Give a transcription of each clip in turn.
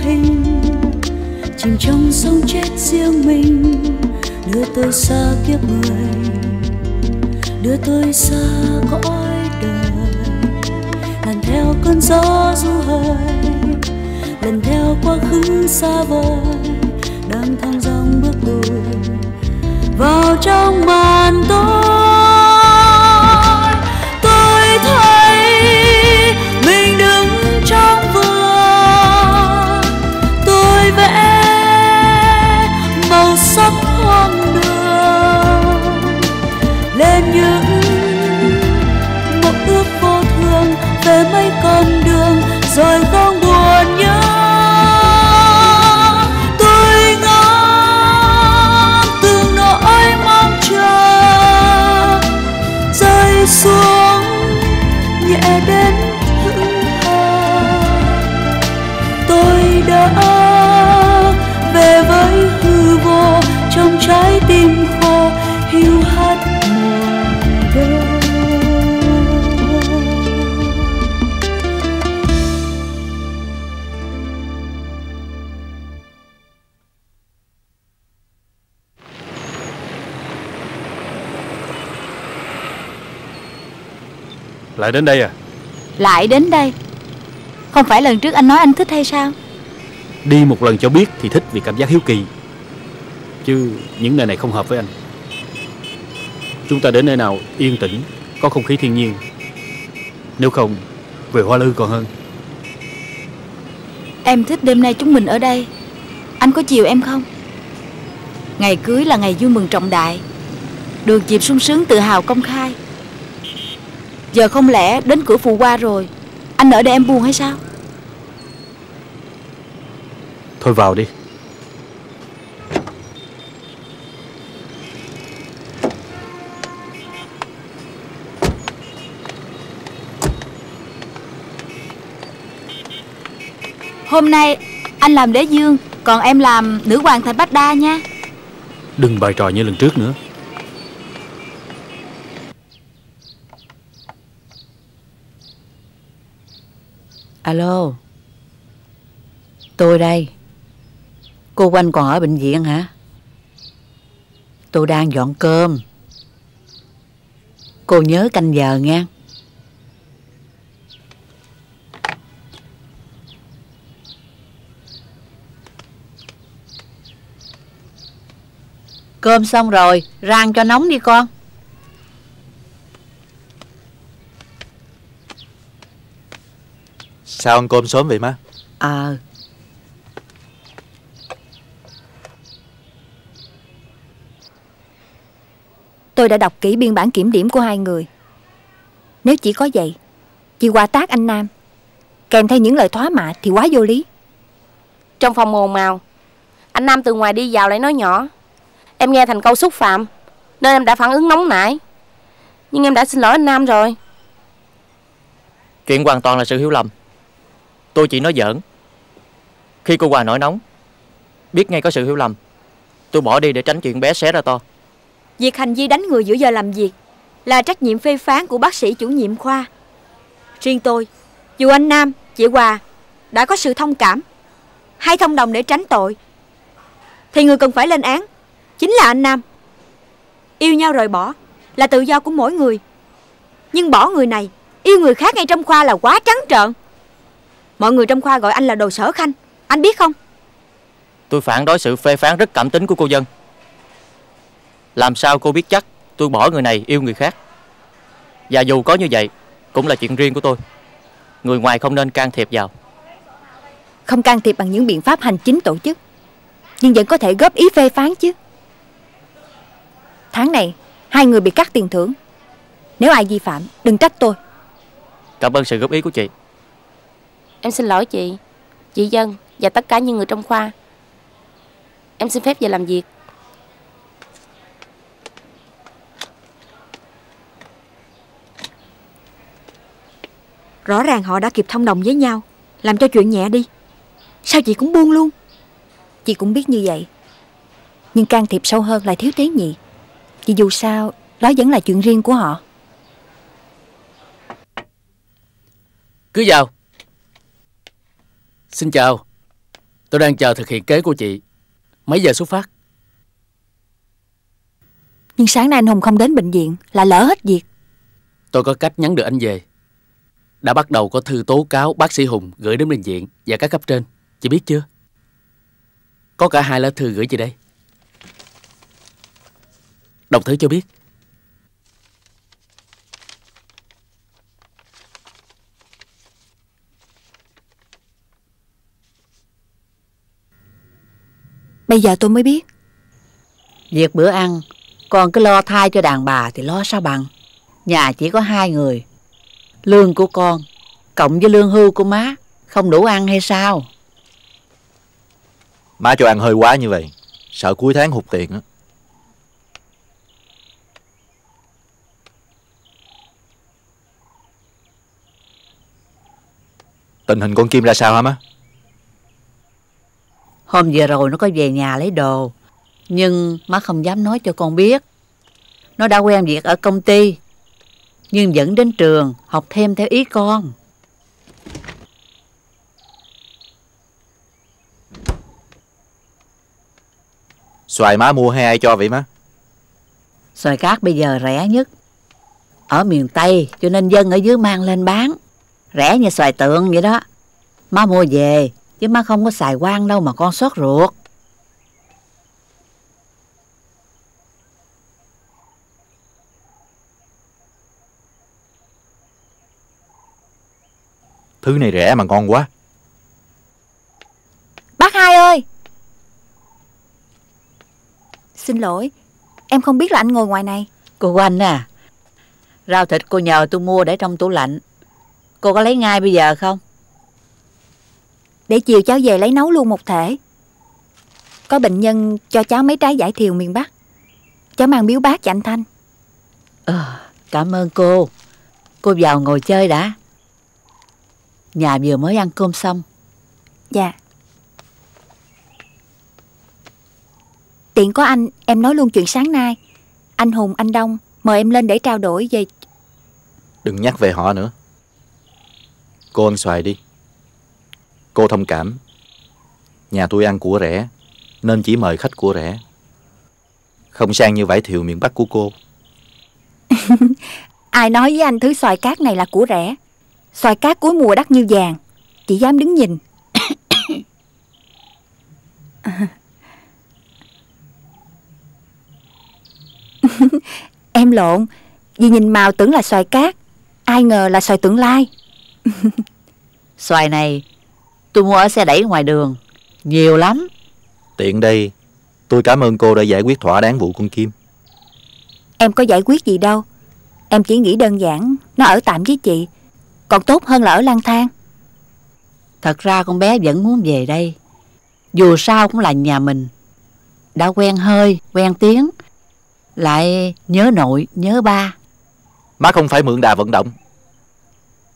hình, chìm trong sông chết riêng mình, đưa tôi xa kiếp người, đưa tôi xa cõi đời. Lần theo cơn gió du hơi, lần theo quá khứ xa vời, đang thong dong bước lùi vào trong màn tối. Tôi thấy mình đứng trong vườn, tôi vẽ màu sắc hoang đường lên những mộng ước vô thường về mấy con đường rồi không buồn nhớ. Tôi ngắm từng nỗi mong chờ rơi xuống nhẹ đến hững hờ. Tôi đã về với hư vô trong trái tim khô hiu hắt mùa đông. Lại đến đây à? Lại đến đây? Không phải lần trước anh nói anh thích hay sao? Đi một lần cho biết thì thích vì cảm giác hiếu kỳ, chứ những nơi này không hợp với anh. Chúng ta đến nơi nào yên tĩnh, có không khí thiên nhiên. Nếu không, về Hoa Lư còn hơn. Em thích đêm nay chúng mình ở đây. Anh có chiều em không? Ngày cưới là ngày vui mừng trọng đại, đường chịp sung sướng tự hào công khai. Giờ không lẽ đến cửa phù hoa rồi anh ở đây em buồn hay sao? Thôi vào đi. Hôm nay anh làm đế dương, còn em làm nữ hoàng thành Bách Đa nha. Đừng bày trò như lần trước nữa. Alo, tôi đây. Cô Oanh còn ở bệnh viện hả? Tôi đang dọn cơm. Cô nhớ canh giờ nghe. Cơm xong rồi, rang cho nóng đi con. Sao ăn cơm sớm vậy má? Tôi đã đọc kỹ biên bản kiểm điểm của hai người. Nếu chỉ có vậy, chị Hoa tát anh Nam kèm theo những lời thóa mạ thì quá vô lý. Trong phòng ồn ào, anh Nam từ ngoài đi vào lại nói nhỏ. Em nghe thành câu xúc phạm nên em đã phản ứng nóng nảy. Nhưng em đã xin lỗi anh Nam rồi. Chuyện hoàn toàn là sự hiểu lầm. Tôi chỉ nói giỡn. Khi cô Hòa nổi nóng, biết ngay có sự hiểu lầm, tôi bỏ đi để tránh chuyện bé xé ra to. Việc hành vi đánh người giữa giờ làm việc là trách nhiệm phê phán của bác sĩ chủ nhiệm khoa. Riêng tôi, dù anh Nam, chị Hòa đã có sự thông cảm hay thông đồng để tránh tội, thì người cần phải lên án chính là anh Nam. Yêu nhau rồi bỏ là tự do của mỗi người, nhưng bỏ người này yêu người khác ngay trong khoa là quá trắng trợn. Mọi người trong khoa gọi anh là đồ Sở Khanh, anh biết không? Tôi phản đối sự phê phán rất cảm tính của cô Dân. Làm sao cô biết chắc tôi bỏ người này yêu người khác? Và dù có như vậy, cũng là chuyện riêng của tôi. Người ngoài không nên can thiệp vào. Không can thiệp bằng những biện pháp hành chính tổ chức, nhưng vẫn có thể góp ý phê phán chứ. Tháng này hai người bị cắt tiền thưởng. Nếu ai vi phạm đừng trách tôi. Cảm ơn sự góp ý của chị. Em xin lỗi chị Dân và tất cả những người trong khoa. Em xin phép về làm việc. Rõ ràng họ đã kịp thông đồng với nhau, làm cho chuyện nhẹ đi. Sao chị cũng buông luôn? Chị cũng biết như vậy, nhưng can thiệp sâu hơn là thiếu tế nhị. Vì dù sao đó vẫn là chuyện riêng của họ. Cứ vào. Xin chào. Tôi đang chờ thực hiện kế của chị. Mấy giờ xuất phát? Nhưng sáng nay anh Hùng không đến bệnh viện là lỡ hết việc. Tôi có cách nhắn được anh về. Đã bắt đầu có thư tố cáo bác sĩ Hùng gửi đến bệnh viện và các cấp trên. Chị biết chưa? Có cả 2 lá thư gửi chị đây. Đọc thử cho biết. Bây giờ tôi mới biết. Việc bữa ăn, con cứ lo thai cho đàn bà thì lo sao bằng. Nhà chỉ có 2 người. Lương của con cộng với lương hưu của má không đủ ăn hay sao? Má cho ăn hơi quá như vậy, sợ cuối tháng hụt tiền á. Tình hình con Kim ra sao hả má? Hôm vừa rồi nó có về nhà lấy đồ, nhưng má không dám nói cho con biết. Nó đã quen việc ở công ty, nhưng vẫn đến trường học thêm theo ý con. Xoài má mua hay ai cho vậy má? Xoài cát bây giờ rẻ nhất ở miền Tây, cho nên dân ở dưới mang lên bán. Rẻ như xoài tượng vậy đó. Má mua về, chứ má không có xài quang đâu mà con xót ruột. Thứ này rẻ mà ngon quá. Bác Hai ơi! Xin lỗi, em không biết là anh ngồi ngoài này. Cô Oanh à, rau thịt cô nhờ tôi mua để trong tủ lạnh. Cô có lấy ngay bây giờ không? Để chiều cháu về lấy nấu luôn một thể. Có bệnh nhân cho cháu mấy trái vải thiều miền Bắc. Cháu mang biếu bác cho anh Thanh. Cảm ơn cô. Cô vào ngồi chơi đã. Nhà vừa mới ăn cơm xong. Dạ. Tiện có anh, em nói luôn chuyện sáng nay. Anh Hùng, anh Đông mời em lên để trao đổi về... Đừng nhắc về họ nữa. Cô ăn xoài đi. Cô thông cảm. Nhà tôi ăn của rẻ nên chỉ mời khách của rẻ, không sang như vải thiều miền Bắc của cô. Ai nói với anh thứ xoài cát này là của rẻ? Xoài cát cuối mùa đắt như vàng. Chỉ dám đứng nhìn. Em lộn. Vì nhìn màu tưởng là xoài cát, ai ngờ là xoài Tưởng Lai. Xoài này tôi mua ở xe đẩy ngoài đường, nhiều lắm. Tiện đây, tôi cảm ơn cô đã giải quyết thỏa đáng vụ con Kim. Em có giải quyết gì đâu. Em chỉ nghĩ đơn giản nó ở tạm với chị còn tốt hơn là ở lang thang. Thật ra con bé vẫn muốn về đây. Dù sao cũng là nhà mình. Đã quen hơi, quen tiếng, lại nhớ nội, nhớ ba. Má không phải mượn đà vận động.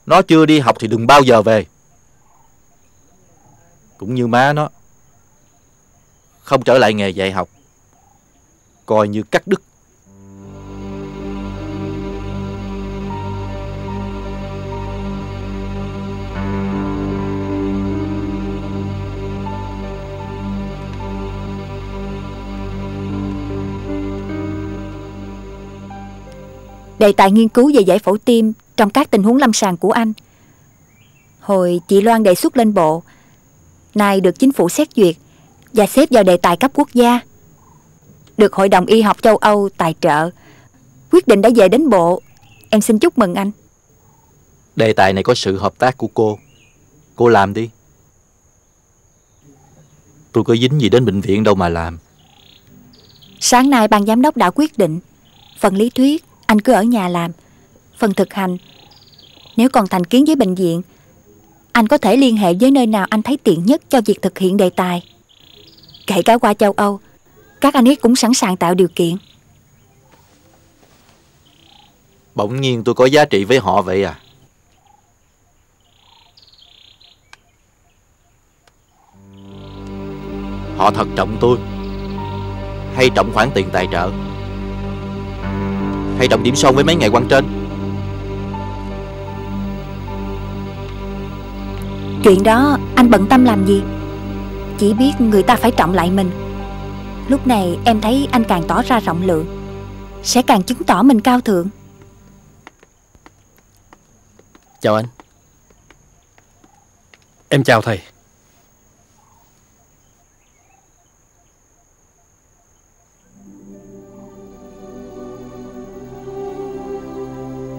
Nó chưa đi học thì đừng bao giờ về. Cũng như má nó, không trở lại nghề dạy học, coi như cắt đứt. Đề tài nghiên cứu về giải phẫu tim trong các tình huống lâm sàng của anh. Hồi chị Loan đề xuất lên bộ, nay được chính phủ xét duyệt và xếp vào đề tài cấp quốc gia. Được Hội đồng Y học châu Âu tài trợ. Quyết định đã về đến bộ. Em xin chúc mừng anh. Đề tài này có sự hợp tác của cô làm đi. Tôi có dính gì đến bệnh viện đâu mà làm. Sáng nay ban giám đốc đã quyết định, phần lý thuyết anh cứ ở nhà làm, phần thực hành, nếu còn thành kiến với bệnh viện, anh có thể liên hệ với nơi nào anh thấy tiện nhất cho việc thực hiện đề tài. Kể cả qua châu Âu, các anh ấy cũng sẵn sàng tạo điều kiện. Bỗng nhiên tôi có giá trị với họ vậy à? Họ thật trọng tôi, hay trọng khoản tiền tài trợ, hay trọng điểm son với mấy ngày quan trên? Chuyện đó anh bận tâm làm gì? chỉ biết người ta phải trọng lại mình. Lúc này em thấy anh càng tỏ ra rộng lượng, sẽ càng chứng tỏ mình cao thượng. Chào anh. Em chào thầy.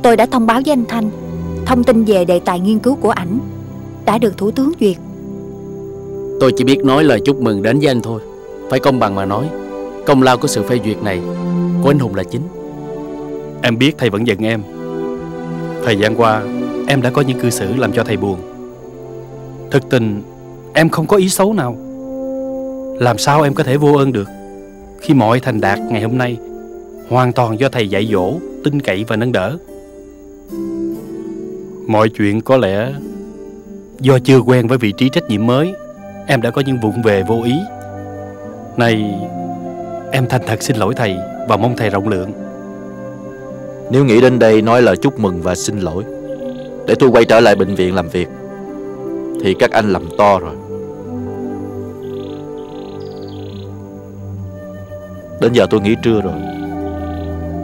Tôi đã thông báo với anh Thanh thông tin về đề tài nghiên cứu của ảnh đã được Thủ tướng duyệt. Tôi chỉ biết nói lời chúc mừng đến với anh thôi. Phải công bằng mà nói, công lao của sự phê duyệt này của anh Hùng là chính. Em biết thầy vẫn giận em. Thời gian qua em đã có những cư xử làm cho thầy buồn. Thực tình em không có ý xấu nào. Làm sao em có thể vô ơn được, khi mọi thành đạt ngày hôm nay hoàn toàn do thầy dạy dỗ, tin cậy và nâng đỡ. Mọi chuyện có lẽ do chưa quen với vị trí trách nhiệm mới, em đã có những vụng về vô ý. Này, em thành thật xin lỗi thầy và mong thầy rộng lượng. Nếu nghĩ đến đây nói lời chúc mừng và xin lỗi để tôi quay trở lại bệnh viện làm việc, thì các anh lầm to rồi. Đến giờ tôi nghỉ trưa rồi.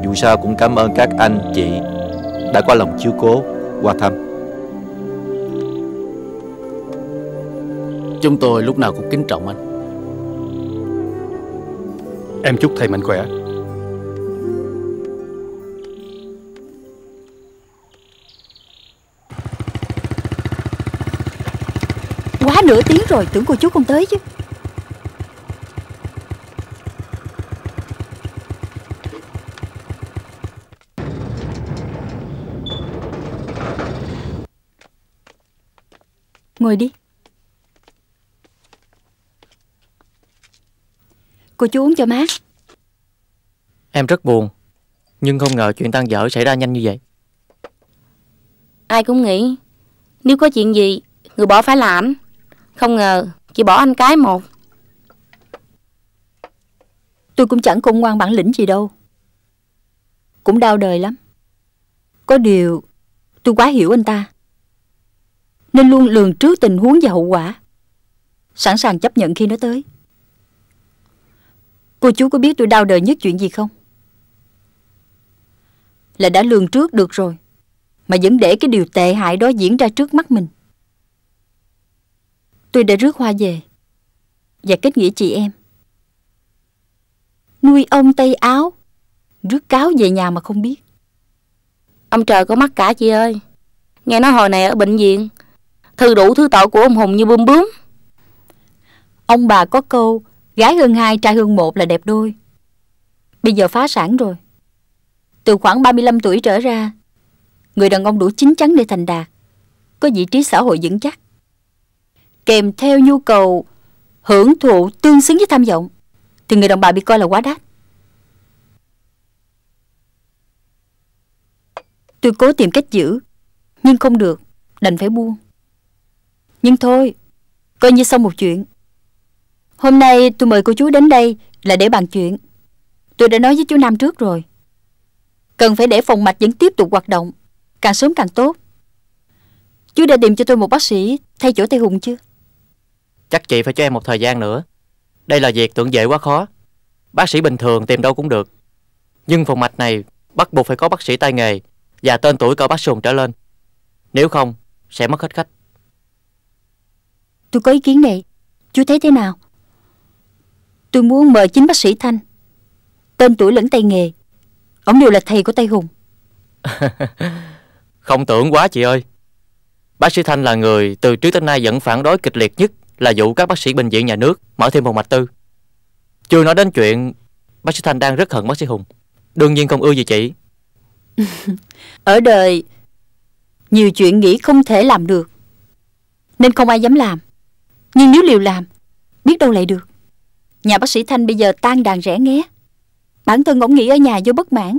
Dù sao cũng cảm ơn các anh chị đã có lòng chiếu cố qua thăm. Chúng tôi lúc nào cũng kính trọng anh. Em chúc thầy mạnh khỏe. Quá nửa tiếng rồi, tưởng cô chú không tới chứ. Ngồi đi. Cô chú uống cho mát. Em rất buồn, nhưng không ngờ chuyện tan dở xảy ra nhanh như vậy. Ai cũng nghĩ nếu có chuyện gì người bỏ phải là ảnh. Không ngờ chỉ bỏ anh cái một. Tôi cũng chẳng khôn ngoan bản lĩnh gì đâu, cũng đau đời lắm. Có điều tôi quá hiểu anh ta, nên luôn lường trước tình huống và hậu quả, sẵn sàng chấp nhận khi nó tới. Cô chú có biết tôi đau đời nhất chuyện gì không? Là đã lường trước được rồi mà vẫn để cái điều tệ hại đó diễn ra trước mắt mình. Tôi đã rước Hoa về và kết nghĩa chị em, nuôi ông tay áo, rước cáo về nhà mà không biết. Ông trời có mắt cả chị ơi. Nghe nói hồi này ở bệnh viện thư đủ thứ tội của ông Hùng như bươm bướm. Ông bà có câu gái hơn hai trai hơn một là đẹp đôi. Bây giờ phá sản rồi. Từ khoảng 35 tuổi trở ra, người đàn ông đủ chín chắn để thành đạt, có vị trí xã hội vững chắc, kèm theo nhu cầu hưởng thụ tương xứng với tham vọng, thì người đàn bà bị coi là quá đắt. Tôi cố tìm cách giữ, nhưng không được, đành phải buông. Nhưng thôi, coi như xong một chuyện. Hôm nay tôi mời cô chú đến đây là để bàn chuyện. Tôi đã nói với chú Nam trước rồi, cần phải để phòng mạch vẫn tiếp tục hoạt động, càng sớm càng tốt. Chú đã tìm cho tôi một bác sĩ thay chỗ Tây Hùng chưa? Chắc chị phải cho em một thời gian nữa. Đây là việc tưởng dễ quá khó. Bác sĩ bình thường tìm đâu cũng được, nhưng phòng mạch này bắt buộc phải có bác sĩ tay nghề và tên tuổi cỡ bác Sùng trở lên. Nếu không sẽ mất hết khách. Tôi có ý kiến này, chú thấy thế nào? Tôi muốn mời chính bác sĩ Thanh, tên tuổi lẫn tay nghề. Ông đều là thầy của Tây Hùng. Không tưởng quá chị ơi. Bác sĩ Thanh là người từ trước tới nay vẫn phản đối kịch liệt nhất là vụ các bác sĩ bệnh viện nhà nước mở thêm phòng mạch tư. Chưa nói đến chuyện bác sĩ Thanh đang rất hận bác sĩ Hùng. Đương nhiên không ưa gì chị. Ở đời nhiều chuyện nghĩ không thể làm được, nên không ai dám làm. Nhưng nếu liều làm, biết đâu lại được. Nhà bác sĩ Thanh bây giờ tan đàn rẽ nghé. Bản thân ổng nghĩ ở nhà vô bất mãn,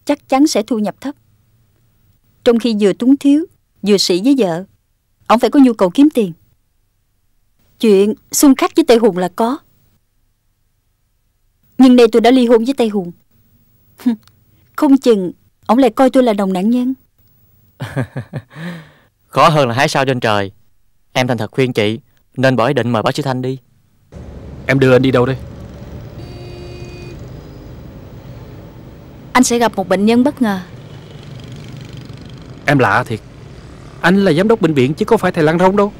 chắc chắn sẽ thu nhập thấp. Trong khi vừa túng thiếu, vừa sĩ với vợ, ổng phải có nhu cầu kiếm tiền. Chuyện xung khắc với Tây Hùng là có. Nhưng nay tôi đã ly hôn với Tây Hùng. Không chừng ổng lại coi tôi là đồng nạn nhân. Khó hơn là hái sao trên trời. Em thành thật khuyên chị Nên bỏ ý định mời bác sĩ Thanh đi. Em đưa anh đi đâu đây? Anh sẽ gặp một bệnh nhân bất ngờ. Em lạ thiệt. Anh là giám đốc bệnh viện chứ có phải thầy lăn rông đâu.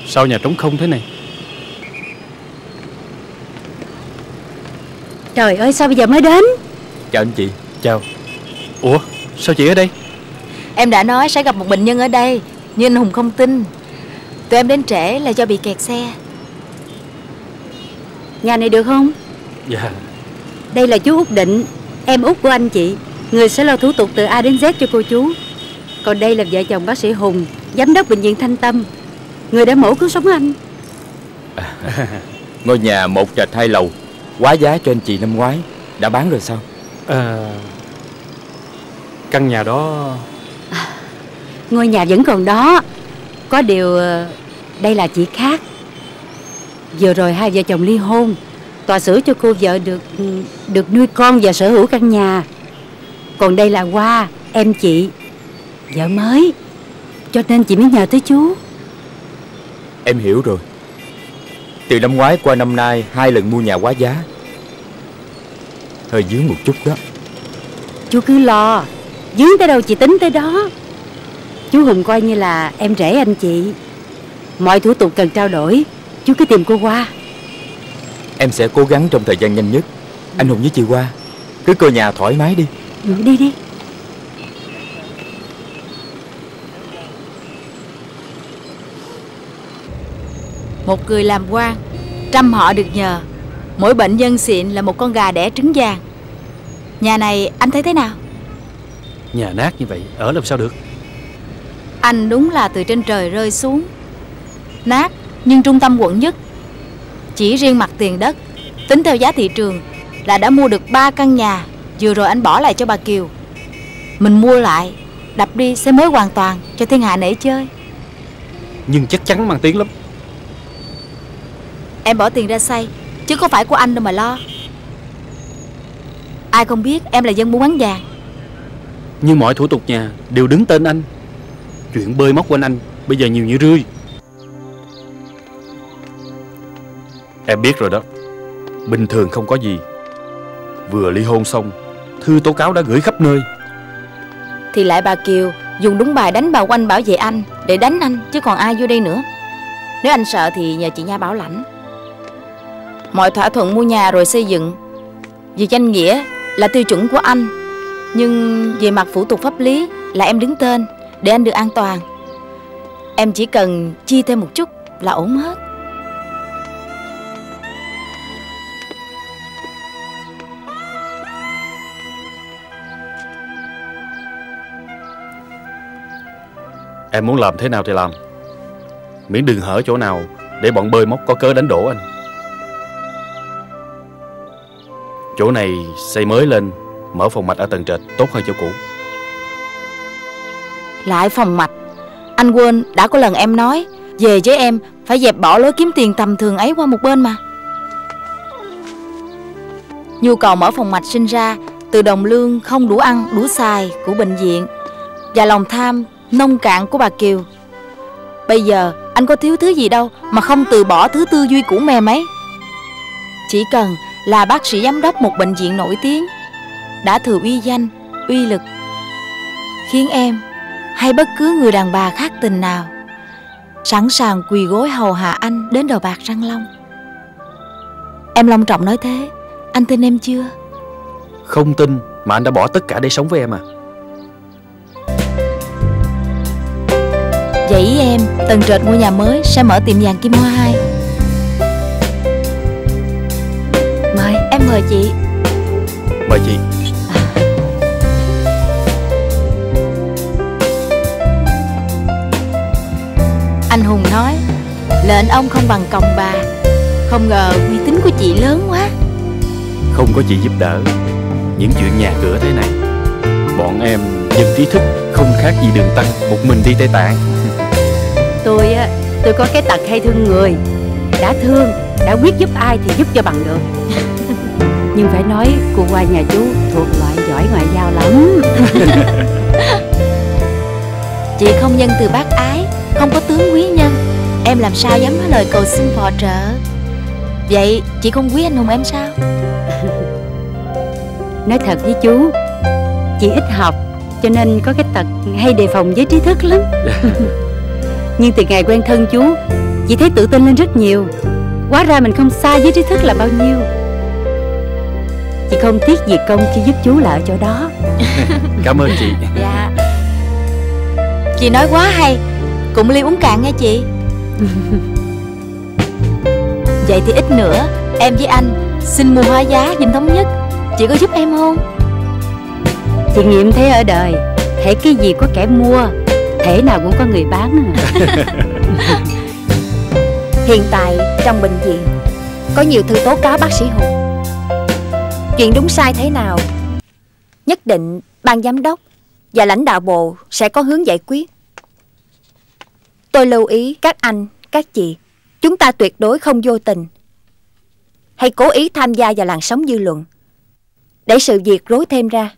Sao nhà trống không thế này? Trời ơi, sao bây giờ mới đến? Chào anh chị. Chào. Ủa sao chị ở đây? Em đã nói sẽ gặp một bệnh nhân ở đây, nhưng anh Hùng không tin. Tụi em đến trễ là do bị kẹt xe. Nhà này được không? Dạ. Đây là chú Út Định, em út của anh chị, người sẽ lo thủ tục từ A đến Z cho cô chú. Còn đây là vợ chồng bác sĩ Hùng, giám đốc bệnh viện Thanh Tâm, người đã mổ cứu sống anh. Ngôi nhà 1 trệt 2 lầu, quá giá cho anh chị năm ngoái, đã bán rồi sao? Căn nhà đó... Ngôi nhà vẫn còn đó. Có điều đây là chị khác. Vừa rồi hai vợ chồng ly hôn, tòa xử cho cô vợ được nuôi con và sở hữu căn nhà. Còn đây là Hoa, em chị, vợ mới, cho nên chị mới nhờ tới chú. Em hiểu rồi. Từ năm ngoái qua năm nay 2 lần mua nhà quá giá, hơi dướng một chút đó. Chú cứ lo, dướng tới đâu chị tính tới đó. Chú Hùng coi như là em rể anh chị. Mọi thủ tục cần trao đổi, chú cứ tìm cô Hoa. Em sẽ cố gắng trong thời gian nhanh nhất. Anh Hùng với chị Hoa cứ coi nhà thoải mái đi. Đi đi. Một người làm quan, trăm họ được nhờ. Mỗi bệnh nhân xịn là một con gà đẻ trứng vàng. Nhà này anh thấy thế nào? Nhà nát như vậy ở làm sao được? Anh đúng là từ trên trời rơi xuống. Nát nhưng trung tâm quận nhất. Chỉ riêng mặt tiền đất, tính theo giá thị trường là đã mua được 3 căn nhà vừa rồi anh bỏ lại cho bà Kiều. Mình mua lại, đập đi xây mới hoàn toàn cho thiên hạ nể chơi. Nhưng chắc chắn mang tiếng lắm. Em bỏ tiền ra xây, chứ có phải của anh đâu mà lo. Ai không biết em là dân buôn bán vàng. Nhưng mọi thủ tục nhà đều đứng tên anh. Chuyện bơi móc quanh anh bây giờ nhiều như rươi. Em biết rồi đó. Bình thường không có gì. Vừa ly hôn xong, thư tố cáo đã gửi khắp nơi. Thì lại bà Kiều dùng đúng bài đánh bà Oanh bảo vệ anh, để đánh anh chứ còn ai vô đây nữa. Nếu anh sợ thì nhờ chị Nha bảo lãnh. Mọi thỏa thuận mua nhà rồi xây dựng vì danh nghĩa là tiêu chuẩn của anh, nhưng về mặt thủ tục pháp lý là em đứng tên, để anh được an toàn. Em chỉ cần chi thêm một chút là ổn hết. Em muốn làm thế nào thì làm, miễn đừng hở chỗ nào để bọn bơi móc có cớ đánh đổ anh. Chỗ này xây mới lên, mở phòng mạch ở tầng trệt tốt hơn chỗ cũ. Lại phòng mạch? Anh quên đã có lần em nói về với em phải dẹp bỏ lối kiếm tiền tầm thường ấy qua một bên mà. Nhu cầu mở phòng mạch sinh ra từ đồng lương không đủ ăn đủ xài của bệnh viện và lòng tham nông cạn của bà Kiều. Bây giờ anh có thiếu thứ gì đâu mà không từ bỏ thứ tư duy cũ mềm ấy. Chỉ cần là bác sĩ giám đốc một bệnh viện nổi tiếng, đã thừa uy danh, uy lực, khiến em hay bất cứ người đàn bà khác tình nào sẵn sàng quỳ gối hầu hạ anh đến đầu bạc răng long. Em long trọng nói thế, anh tin em chưa? Không tin mà anh đã bỏ tất cả để sống với em à. Vậy ý em, tầng trệt ngôi nhà mới sẽ mở tiệm vàng Kim Hoa 2. Mời, em mời chị. Mời chị. Anh Hùng nói lệnh ông không bằng còng bà. Không ngờ uy tín của chị lớn quá. Không có chị giúp đỡ, những chuyện nhà cửa thế này, bọn em dân trí thức không khác gì Đường Tăng một mình đi Tây Tạng. Tôi có cái tật hay thương người. Đã thương, đã quyết giúp ai thì giúp cho bằng được. Nhưng phải nói cô qua nhà chú thuộc loại giỏi ngoại giao lắm. Chị không nhân từ bác ái, không có tướng quý nhân, em làm sao dám nói lời cầu xin phò trợ. Vậy chị không quý anh Hùng em sao? Nói thật với chú, chị ít học cho nên có cái tật hay đề phòng với trí thức lắm. Nhưng từ ngày quen thân chú, chị thấy tự tin lên rất nhiều. Hóa ra mình không xa với trí thức là bao nhiêu. Chị không tiếc việc công khi giúp chú là ở chỗ đó. Cảm ơn chị. Dạ. Chị nói quá hay. Cũng ly uống cạn nghe chị. Vậy thì ít nữa em với anh xin mua hóa giá Dinh Thống Nhất. Chị có giúp em không? Chị nghiệm thấy ở đời, hễ cái gì có kẻ mua, thể nào cũng có người bán. Hiện tại trong bệnh viện có nhiều thư tố cáo bác sĩ Hùng. Chuyện đúng sai thế nào, nhất định ban giám đốc và lãnh đạo bộ sẽ có hướng giải quyết. Tôi lưu ý các anh, các chị, chúng ta tuyệt đối không vô tình hay cố ý tham gia vào làn sóng dư luận để sự việc rối thêm ra.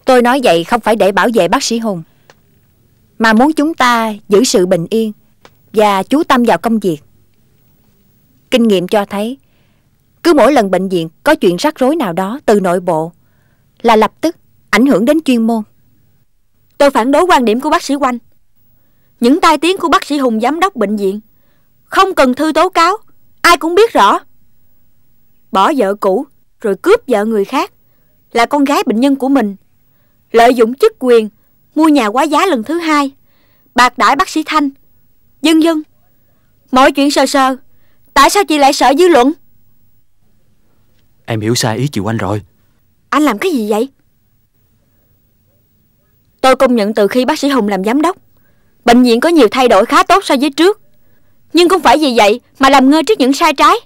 Tôi nói vậy không phải để bảo vệ bác sĩ Hùng, mà muốn chúng ta giữ sự bình yên và chú tâm vào công việc. Kinh nghiệm cho thấy, cứ mỗi lần bệnh viện có chuyện rắc rối nào đó từ nội bộ là lập tức ảnh hưởng đến chuyên môn. Tôi phản đối quan điểm của bác sĩ Oanh. Những tai tiếng của bác sĩ Hùng giám đốc bệnh viện không cần thư tố cáo, ai cũng biết rõ. Bỏ vợ cũ rồi cướp vợ người khác, là con gái bệnh nhân của mình, lợi dụng chức quyền mua nhà quá giá lần thứ hai, bạc đãi bác sĩ Thanh, vân vân. Mọi chuyện sờ sờ, tại sao chị lại sợ dư luận? Em hiểu sai ý chị Oanh rồi. Anh làm cái gì vậy? Tôi công nhận từ khi bác sĩ Hùng làm giám đốc, bệnh viện có nhiều thay đổi khá tốt so với trước. Nhưng không phải vì vậy mà làm ngơ trước những sai trái.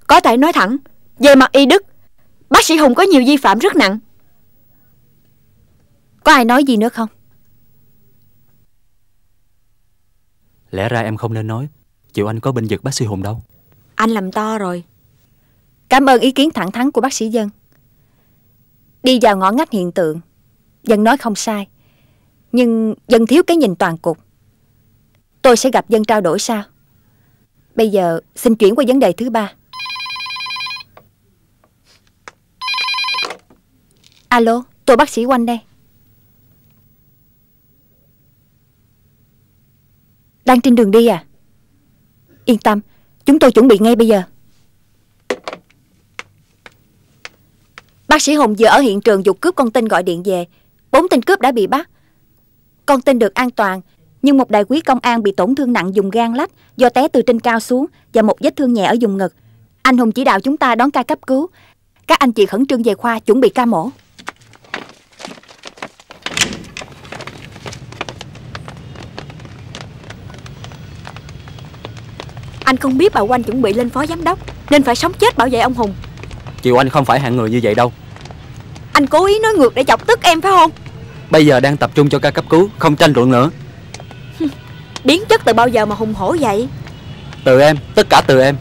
Có thể nói thẳng, về mặt y đức, bác sĩ Hùng có nhiều vi phạm rất nặng. Có ai nói gì nữa không? Lẽ ra em không nên nói chị Oanh có bênh vực bác sĩ Hùng đâu. Anh làm to rồi. Cảm ơn ý kiến thẳng thắn của bác sĩ Dân. Đi vào ngõ ngách hiện tượng, Dân nói không sai, nhưng Dân thiếu cái nhìn toàn cục. Tôi sẽ gặp Dân trao đổi sau. Bây giờ xin chuyển qua vấn đề thứ ba. Alo, tôi bác sĩ Oanh đây. Đang trên đường đi à? Yên tâm, chúng tôi chuẩn bị ngay bây giờ. Bác sĩ Hùng vừa ở hiện trường vụ cướp con tin gọi điện về. 4 tên cướp đã bị bắt. Con tin được an toàn, nhưng một đại quý công an bị tổn thương nặng vùng gan lách do té từ trên cao xuống và một vết thương nhẹ ở vùng ngực. Anh Hùng chỉ đạo chúng ta đón ca cấp cứu. Các anh chị khẩn trương về khoa chuẩn bị ca mổ. Anh không biết bà Oanh chuẩn bị lên phó giám đốc nên phải sống chết bảo vệ ông Hùng. Chị Oanh không phải hạng người như vậy đâu. Anh cố ý nói ngược để chọc tức em phải không? Bây giờ đang tập trung cho ca cấp cứu, không tranh luận nữa. Biến chất từ bao giờ mà hùng hổ vậy? Từ em, tất cả từ em.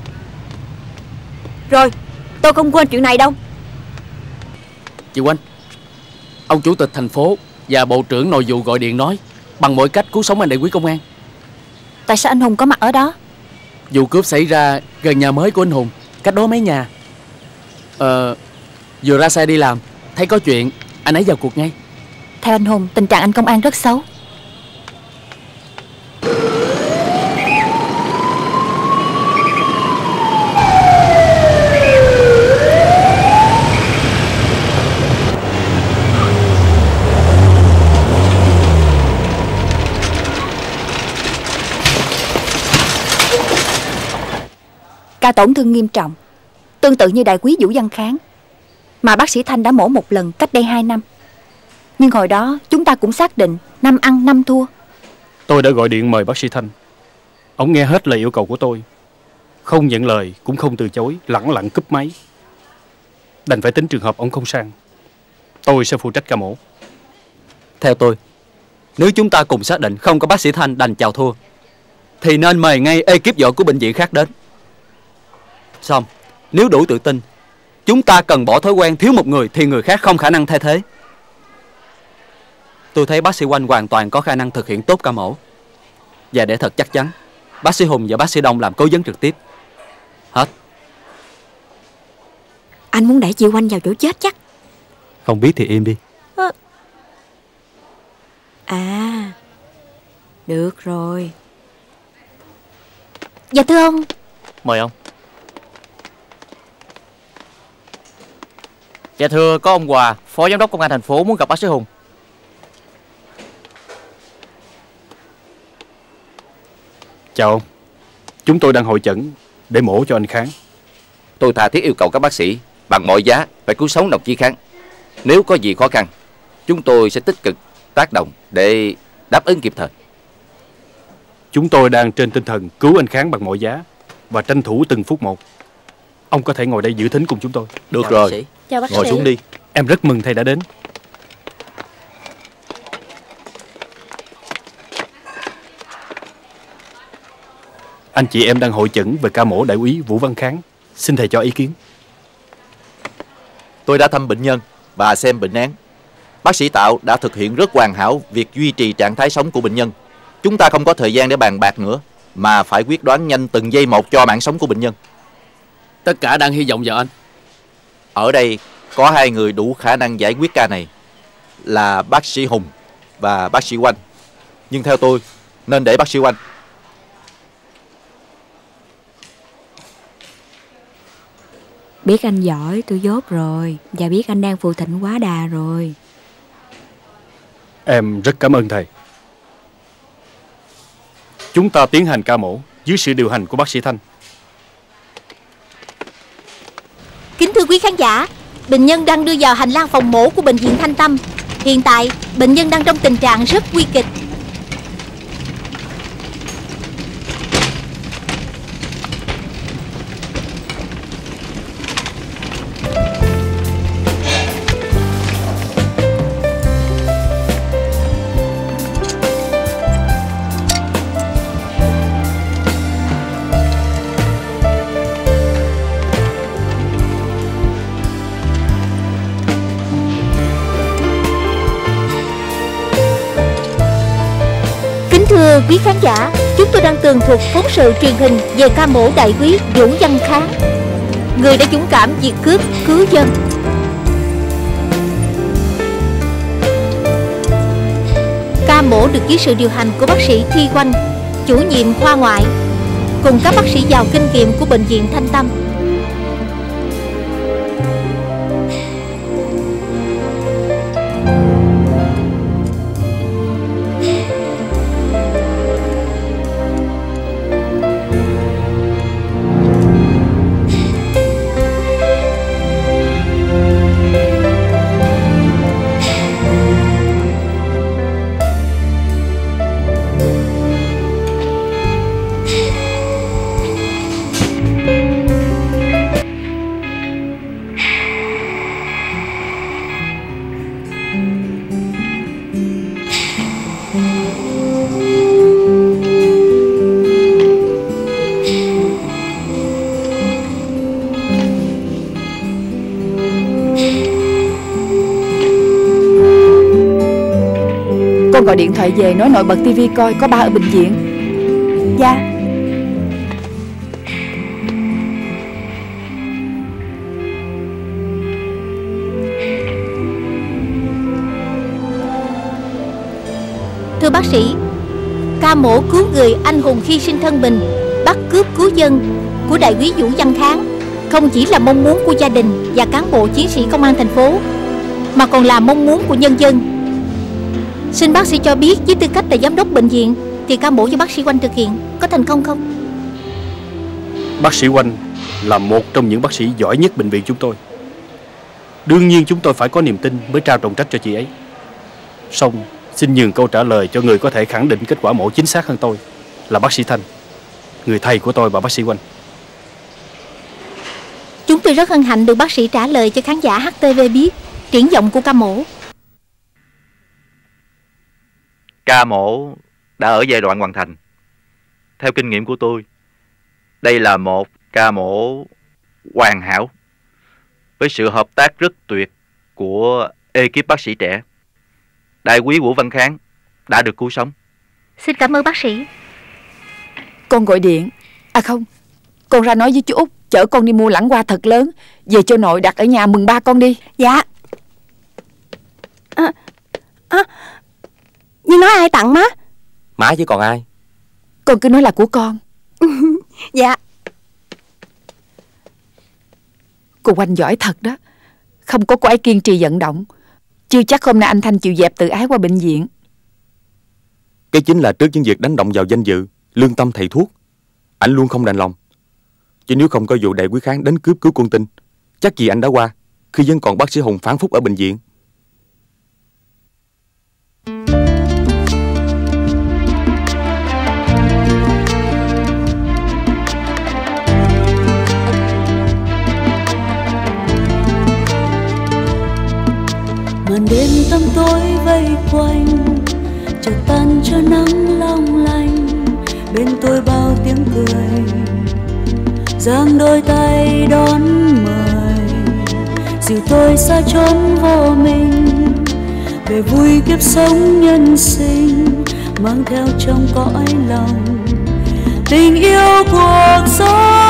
Rồi, tôi không quên chuyện này đâu. Chị Oanh, ông chủ tịch thành phố và bộ trưởng nội vụ gọi điện nói bằng mọi cách cứu sống anh đại quý công an. Tại sao anh Hùng có mặt ở đó? Vụ cướp xảy ra gần nhà mới của anh Hùng, cách đó mấy nhà. Vừa ra xe đi làm, thấy có chuyện, anh ấy vào cuộc ngay. Theo anh Hùng, tình trạng anh công an rất xấu. Ca tổn thương nghiêm trọng, tương tự như đại quý Vũ Văn Kháng, mà bác sĩ Thanh đã mổ một lần cách đây 2 năm. Nhưng hồi đó chúng ta cũng xác định 5 ăn 5 thua. Tôi đã gọi điện mời bác sĩ Thanh. Ông nghe hết lời yêu cầu của tôi, không nhận lời cũng không từ chối, lẳng lặng cúp máy. Đành phải tính trường hợp ông không sang, tôi sẽ phụ trách ca mổ. Theo tôi, nếu chúng ta cùng xác định không có bác sĩ Thanh đành chào thua, thì nên mời ngay ekip giỏi của bệnh viện khác đến. Xong, Nếu đủ tự tin, chúng ta cần bỏ thói quen thiếu một người thì người khác không khả năng thay thế. Tôi thấy bác sĩ Oanh hoàn toàn có khả năng thực hiện tốt ca mổ. Và để thật chắc chắn, bác sĩ Hùng và bác sĩ Đông làm cố vấn trực tiếp. Hết. Anh muốn đẩy chị Oanh vào chỗ chết chắc. Không biết thì im đi. À, được rồi. Dạ thưa ông. Mời ông. Dạ thưa, có ông Hòa, Phó Giám đốc Công an thành phố muốn gặp bác sĩ Hùng. Chào ông. Chúng tôi đang hội chẩn để mổ cho anh Kháng. Tôi tha thiết yêu cầu các bác sĩ bằng mọi giá phải cứu sống đồng chí Kháng. Nếu có gì khó khăn, chúng tôi sẽ tích cực tác động để đáp ứng kịp thời. Chúng tôi đang trên tinh thần cứu anh Kháng bằng mọi giá và tranh thủ từng phút một. Ông có thể ngồi đây giữ thính cùng chúng tôi. Được rồi. Chào bác Ngồi sĩ. xuống đi. Em rất mừng thầy đã đến. Anh chị em đang hội chẩn về ca mổ đại úy Vũ Văn Kháng. Xin thầy cho ý kiến. Tôi đã thăm bệnh nhân và xem bệnh án. Bác sĩ Tạo đã thực hiện rất hoàn hảo việc duy trì trạng thái sống của bệnh nhân. Chúng ta không có thời gian để bàn bạc nữa, mà phải quyết đoán nhanh từng giây một cho mạng sống của bệnh nhân. Tất cả đang hy vọng vào anh. Ở đây có hai người đủ khả năng giải quyết ca này, là bác sĩ Hùng và bác sĩ Oanh. Nhưng theo tôi nên để bác sĩ Oanh. Biết anh giỏi tôi dốt rồi. Và biết anh đang phù thịnh quá đà rồi. Em rất cảm ơn thầy. Chúng ta tiến hành ca mổ dưới sự điều hành của bác sĩ Thanh. Kính thưa quý khán giả, bệnh nhân đang đưa vào hành lang phòng mổ của bệnh viện Thanh Tâm. Hiện tại, bệnh nhân đang trong tình trạng rất nguy kịch. Thưa quý khán giả, chúng tôi đang tường thuật phóng sự truyền hình về ca mổ đại úy Vũ Văn Kháng, người đã dũng cảm diệt cướp cứu dân. Ca mổ được dưới sự điều hành của bác sĩ Thi Oanh, chủ nhiệm khoa ngoại, cùng các bác sĩ giàu kinh nghiệm của bệnh viện Thanh Tâm. Con gọi điện thoại về nói nội bật tivi coi có ba ở bệnh viện. Dạ. Thưa bác sĩ, ca mổ cứu người anh hùng hy sinh thân mình, bắt cướp cứu dân của đại úy Vũ Văn Kháng không chỉ là mong muốn của gia đình và cán bộ chiến sĩ công an thành phố, mà còn là mong muốn của nhân dân. Xin bác sĩ cho biết với tư cách là giám đốc bệnh viện thì ca mổ do bác sĩ Oanh thực hiện có thành công không? Bác sĩ Oanh là một trong những bác sĩ giỏi nhất bệnh viện chúng tôi. Đương nhiên chúng tôi phải có niềm tin mới trao trọng trách cho chị ấy. Song xin nhường câu trả lời cho người có thể khẳng định kết quả mổ chính xác hơn tôi, là bác sĩ Thanh, người thầy của tôi và bác sĩ Oanh. Chúng tôi rất hân hạnh được bác sĩ trả lời cho khán giả HTV biết triển vọng của ca mổ. Ca mổ đã ở giai đoạn hoàn thành. Theo kinh nghiệm của tôi, đây là một ca mổ hoàn hảo với sự hợp tác rất tuyệt của ekip bác sĩ trẻ. Đại úy Vũ Văn Kháng đã được cứu sống. Xin cảm ơn bác sĩ. Con gọi điện. À không, con ra nói với chú Út chở con đi mua lẵng hoa thật lớn về cho nội đặt ở nhà mừng ba con đi. Dạ. Nhưng nói ai tặng má? Má chứ còn ai. Con cứ nói là của con. Dạ. Cô Oanh giỏi thật đó. Không có cô ấy kiên trì vận động, chưa chắc hôm nay anh Thanh chịu dẹp tự ái qua bệnh viện. Cái chính là trước những việc đánh động vào danh dự, lương tâm thầy thuốc, anh luôn không đành lòng. Chứ nếu không có vụ đại úy Kháng đến cướp cứu con Tinh, chắc gì anh đã qua khi vẫn còn bác sĩ Hùng phán phúc ở bệnh viện. Màn đêm tăm tối vây quanh, chợt tan cho nắng long lanh. Bên tôi bao tiếng cười, giang đôi tay đón mời, dìu tôi xa chốn vô mình, về vui kiếp sống nhân sinh, mang theo trong cõi lòng tình yêu cuộc sống.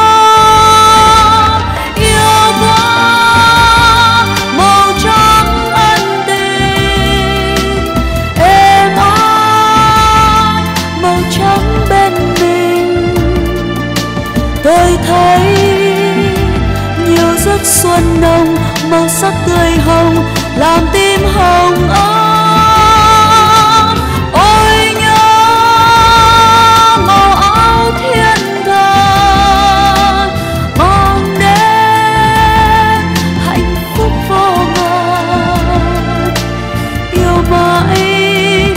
Yêu quá màu trắng ân tình, êm ái màu trắng bên mình. Tôi thấy nhiều giấc xuân nồng, màu sắc tươi hồng làm tim hồng ấm. Ôi nhớ màu áo thiên thần, mong đến hạnh phúc vô ngần. Yêu mãi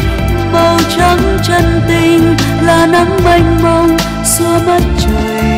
màu trắng chân tình là nắng mênh mông xua mất trời